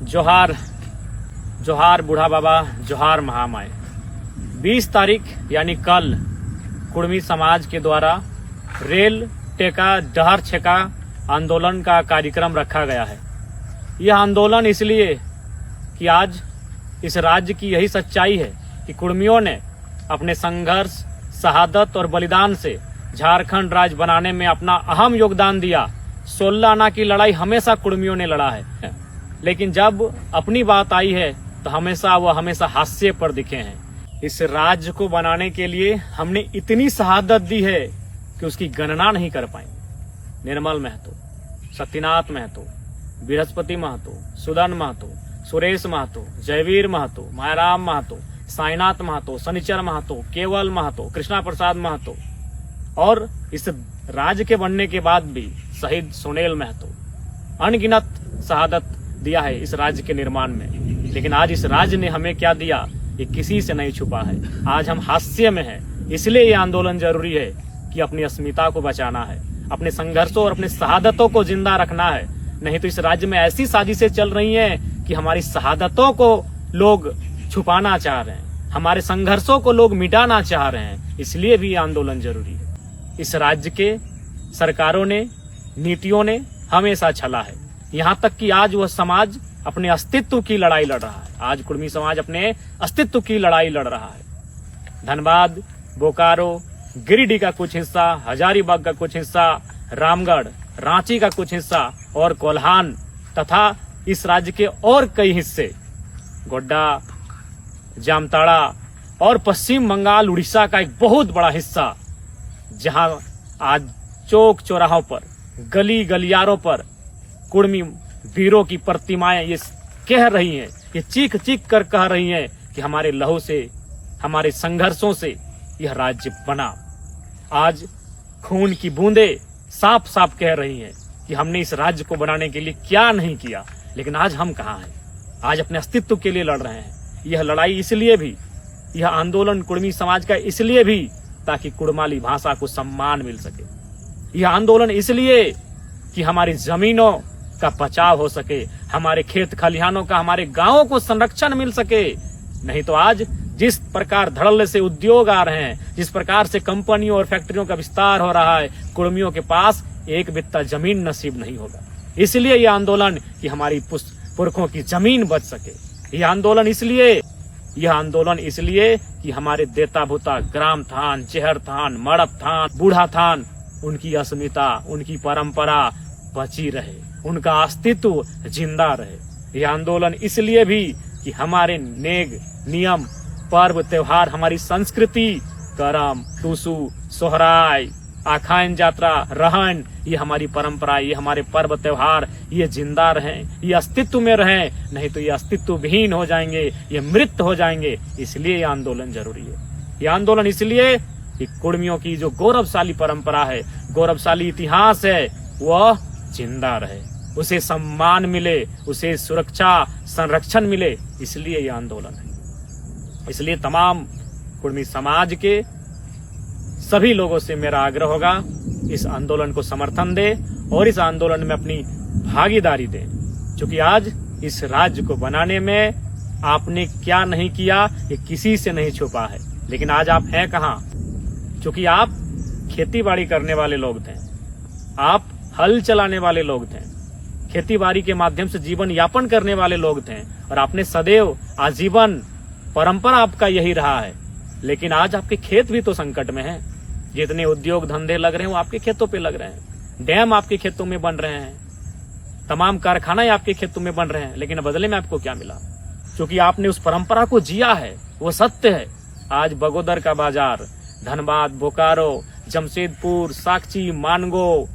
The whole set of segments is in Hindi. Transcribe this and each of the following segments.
जोहार जोहार बूढ़ा बाबा, जोहार महामाय। 20 तारीख यानी कल कुड़मी समाज के द्वारा रेल टेका डहर छेका आंदोलन का कार्यक्रम रखा गया है। यह आंदोलन इसलिए कि आज इस राज्य की यही सच्चाई है कि कुड़मियों ने अपने संघर्ष, शहादत और बलिदान से झारखंड राज्य बनाने में अपना अहम योगदान दिया। 16 आना की लड़ाई हमेशा कुड़मियों ने लड़ा है, लेकिन जब अपनी बात आई है तो हमेशा हास्य पर दिखे हैं। इस राज्य को बनाने के लिए हमने इतनी शहादत दी है कि उसकी गणना नहीं कर पाएंगे। निर्मल महतो, सत्यनाथ महतो, बृहस्पति महतो, सुदन महतो, सुरेश महतो, जयवीर महतो, मायाराम महतो, साईनाथ महतो, शनिचर महतो, केवल महतो, कृष्णा प्रसाद महतो और इस राज्य के बनने के बाद भी शहीद सुनील महतो अनगिनत शहादत दिया है इस राज्य के निर्माण में। लेकिन आज इस राज्य ने हमें क्या दिया, ये किसी से नहीं छुपा है। आज हम हास्य में हैं, इसलिए ये आंदोलन जरूरी है कि अपनी अस्मिता को बचाना है, अपने संघर्षों और अपने शहादतों को जिंदा रखना है। नहीं तो इस राज्य में ऐसी साजिशें चल रही हैं कि हमारी शहादतों को लोग छुपाना चाह रहे हैं, हमारे संघर्षों को लोग मिटाना चाह रहे हैं। इसलिए भी ये आंदोलन जरूरी है। इस राज्य के सरकारों ने, नीतियों ने हमेशा छला है, यहाँ तक कि आज वह समाज अपने अस्तित्व की लड़ाई लड़ रहा है। आज कुड़मी समाज अपने अस्तित्व की लड़ाई लड़ रहा है। धनबाद, बोकारो, गिरिडीह का कुछ हिस्सा, हजारीबाग का कुछ हिस्सा, रामगढ़, रांची का कुछ हिस्सा और कोल्हान तथा इस राज्य के और कई हिस्से, गोड्डा, जामताड़ा और पश्चिम बंगाल, उड़ीसा का एक बहुत बड़ा हिस्सा, जहां आज चौक चौराहों पर, गली गलियारों पर कुड़मी वीरों की प्रतिमाएं ये कह रही हैं, ये चीख चीख कर कह रही हैं कि हमारे लहू से, हमारे संघर्षों से यह राज्य बना। आज खून की बूंदें साफ साफ कह रही हैं कि हमने इस राज्य को बनाने के लिए क्या नहीं किया। लेकिन आज हम कहाँ हैं? आज अपने अस्तित्व के लिए लड़ रहे हैं। यह लड़ाई इसलिए भी, यह आंदोलन कुड़मी समाज का इसलिए भी ताकि कुड़माली भाषा को सम्मान मिल सके। यह आंदोलन इसलिए कि हमारी जमीनों का बचाव हो सके, हमारे खेत खलिहानों का, हमारे गांवों को संरक्षण मिल सके। नहीं तो आज जिस प्रकार धड़ल्ले से उद्योग आ रहे हैं, जिस प्रकार से कंपनियों और फैक्ट्रियों का विस्तार हो रहा है, कुड़मियों के पास एक बित्ता जमीन नसीब नहीं होगा। इसलिए यह आंदोलन कि हमारी पुरखों की जमीन बच सके। यह आंदोलन इसलिए कि हमारे देता भूता ग्राम थान, चेहर थान, मड़प थान, बूढ़ा थान, उनकी अस्मिता, उनकी परंपरा बची रहे, उनका अस्तित्व जिंदा रहे। यह आंदोलन इसलिए भी कि हमारे नेग, नियम, पर्व, त्योहार, हमारी संस्कृति, करम, टूसू, सोहराय, आखान यात्रा, रहन, ये हमारी परंपरा, ये हमारे पर्व त्योहार, ये जिंदा रहें, ये अस्तित्व में रहें। नहीं तो ये अस्तित्व विहीन हो जाएंगे, ये मृत हो जाएंगे। इसलिए ये आंदोलन जरूरी है। ये आंदोलन इसलिए कि कुड़मियों की जो गौरवशाली परंपरा है, गौरवशाली इतिहास है, वह जिंदा रहे, उसे सम्मान मिले, उसे सुरक्षा, संरक्षण मिले। इसलिए यह आंदोलन है। इसलिए तमाम कुड़मी समाज के सभी लोगों से मेरा आग्रह होगा, इस आंदोलन को समर्थन दे और इस आंदोलन में अपनी भागीदारी दे। क्योंकि आज इस राज्य को बनाने में आपने क्या नहीं किया, ये किसी से नहीं छुपा है। लेकिन आज आप हैं कहाँ? क्योंकि आप खेती बाड़ी करने वाले लोग थे, आप हल चलाने वाले लोग थे, खेती बाड़ी के माध्यम से जीवन यापन करने वाले लोग थे और आपने सदैव आजीवन परंपरा आपका यही रहा है। लेकिन आज आपके खेत भी तो संकट में हैं। जितने उद्योग धंधे लग रहे हैं वो आपके खेतों पे लग रहे हैं, डैम आपके खेतों में बन रहे हैं, तमाम कारखाना आपके खेतों में बन रहे हैं। लेकिन बदले में आपको क्या मिला? क्योंकि आपने उस परंपरा को जिया है, वो सत्य है। आज बगोदर का बाजार, धनबाद, बोकारो, जमशेदपुर, साकची, मानगो,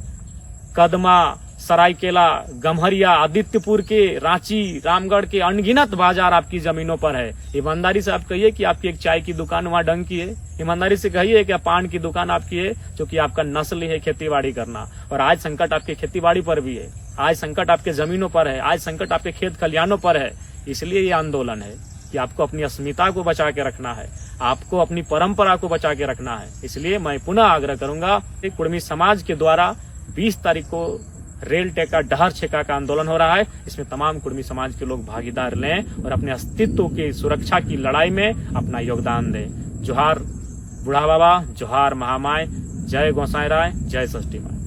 कदमा, सरायकेला, गम्हरिया, आदित्यपुर के, रांची, रामगढ़ के अनगिनत बाजार आपकी जमीनों पर है। ईमानदारी से आप कहिए कि आपकी एक चाय की दुकान वहां डंग की है। ईमानदारी से कहिए कि पान की दुकान आपकी है, क्योंकि आपका नस्ल है खेतीबाड़ी करना। और आज संकट आपके खेतीबाड़ी पर भी है, आज संकट आपके जमीनों पर है, आज संकट आपके खेत खलिहानों पर है। इसलिए ये आंदोलन है कि आपको अपनी अस्मिता को बचा के रखना है, आपको अपनी परंपरा को बचा के रखना है। इसलिए मैं पुनः आग्रह करूंगा कि कुड़मी समाज के द्वारा 20 तारीख को रेल टेका डहर छेका का आंदोलन हो रहा है। इसमें तमाम कुर्मी समाज के लोग भागीदार लें और अपने अस्तित्व की सुरक्षा की लड़ाई में अपना योगदान दें। जोहार बूढ़ा बाबा, जोहार महामाय, जय गोसाई राय, जय षष्ठी माई।